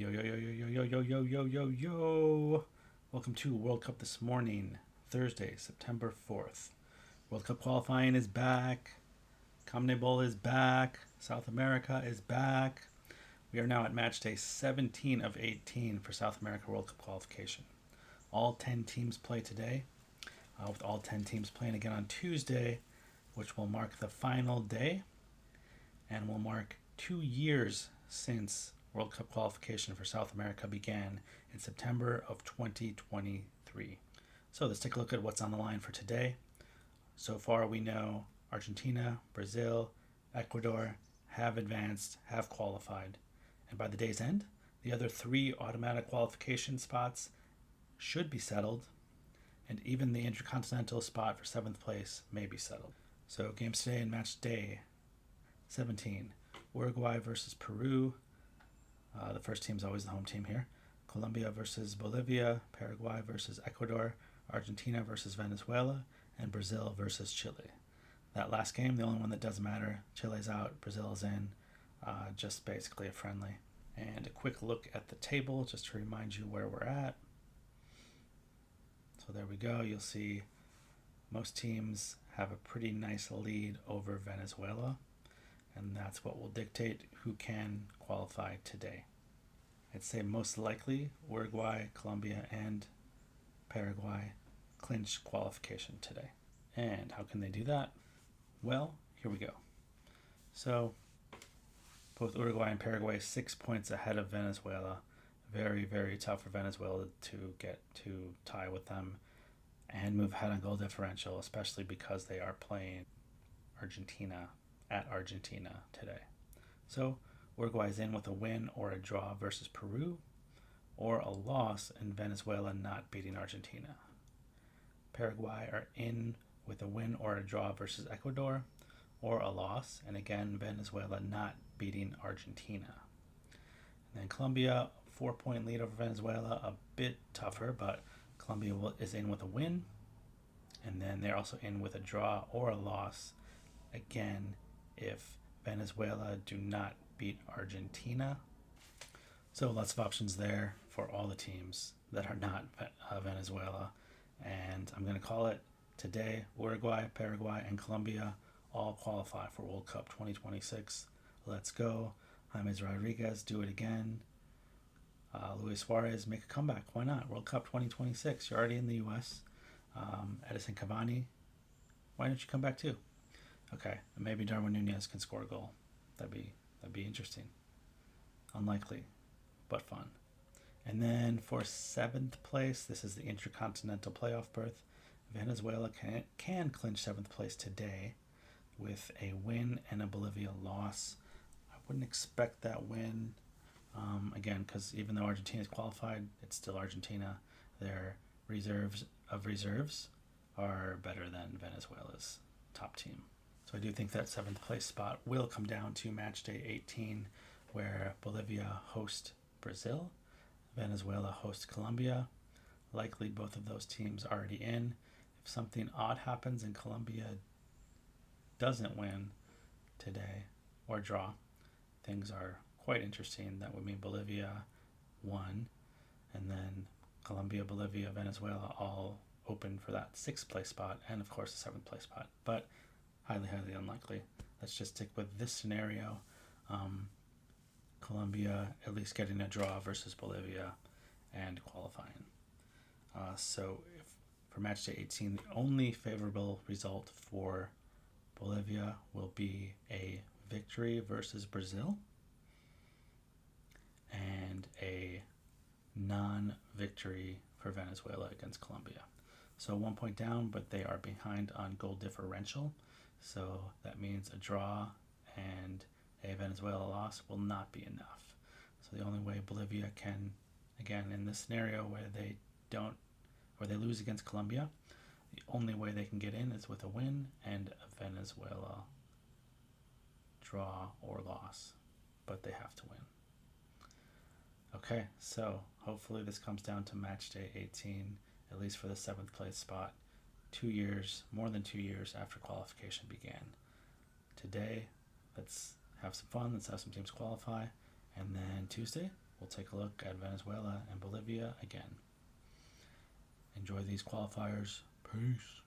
Yo, yo, yo, yo, yo, yo, yo, yo, yo, yo, yo. Welcome to World Cup this morning, Thursday, September 4th. World Cup qualifying is back. CONMEBOL is back. South America is back. We are now at match day 17 of 18 for South America World Cup qualification. All 10 teams play today, with all 10 teams playing again on Tuesday, which will mark the final day and will mark 2 years since World Cup qualification for South America began in September of 2023. So let's take a look at what's on the line for today. So far we know Argentina, Brazil, Ecuador have advanced, have qualified. And by the day's end, the other 3 automatic qualification spots should be settled, and even the intercontinental spot for 7th place may be settled. So games today in match day 17. Uruguay versus Peru. The first team is always the home team here. Colombia versus Bolivia. Paraguay versus Ecuador. Argentina versus Venezuela. And Brazil versus Chile. That last game, the only one that doesn't matter. Chile's out, Brazil's in. Just basically a friendly. And a quick look at the table just to remind you where we're at. So there we go. You'll see most teams have a pretty nice lead over Venezuela. And that's what will dictate who can qualify today. I'd say most likely Uruguay, Colombia, and Paraguay clinch qualification today. And how can they do that? Well, here we go. So both Uruguay and Paraguay 6 points ahead of Venezuela. Very, very tough for Venezuela to get to tie with them and move ahead on goal differential, especially because they are playing Argentina at Argentina today. So Uruguay is in with a win or a draw versus Peru, or a loss and Venezuela not beating Argentina. Paraguay are in with a win or a draw versus Ecuador, or a loss, and again Venezuela not beating Argentina. And then Colombia, 4-point lead over Venezuela, a bit tougher, but Colombia is in with a win, and then they're also in with a draw or a loss, again if Venezuela do not beat Argentina. So lots of options there for all the teams that are not Venezuela. And I'm going to call it today. Uruguay, Paraguay, and Colombia all qualify for World Cup 2026. Let's go. James Rodriguez, do it again. Luis Suarez, make a comeback. Why not? World Cup 2026. You're already in the U.S. Edison Cavani, why don't you come back too? Okay, and maybe Darwin Nunez can score a goal. That'd be interesting. Unlikely, but fun. And then for 7th place, this is the Intercontinental Playoff berth. Venezuela can clinch 7th place today with a win and a Bolivia loss. I wouldn't expect that win, again, because even though Argentina is qualified, it's still Argentina. Their reserves are better than Venezuela's top team. So I do think that 7th place spot will come down to match day 18, where Bolivia host Brazil, Venezuela host Colombia. Likely both of those teams already in. If something odd happens and Colombia doesn't win today or draw, things are quite interesting. That would mean Bolivia won, and then Colombia, Bolivia, Venezuela all open for that 6th place spot, and of course the 7th place spot. But highly, highly unlikely. Let's just stick with this scenario. Colombia at least getting a draw versus Bolivia and qualifying. So for match day 18, the only favorable result for Bolivia will be a victory versus Brazil and a non-victory for Venezuela against Colombia. So 1 point down, but they are behind on goal differential. So that means a draw and a Venezuela loss will not be enough. So the only way Bolivia can, again, in this scenario where they lose against Colombia, the only way they can get in is with a win and a Venezuela draw or loss, but they have to win. Okay, so hopefully this comes down to match day 18, at least for the 7th place spot, 2 years, more than 2 years after qualification began. Today, let's have some fun, let's have some teams qualify, and then Tuesday, we'll take a look at Venezuela and Bolivia again. Enjoy these qualifiers. Peace.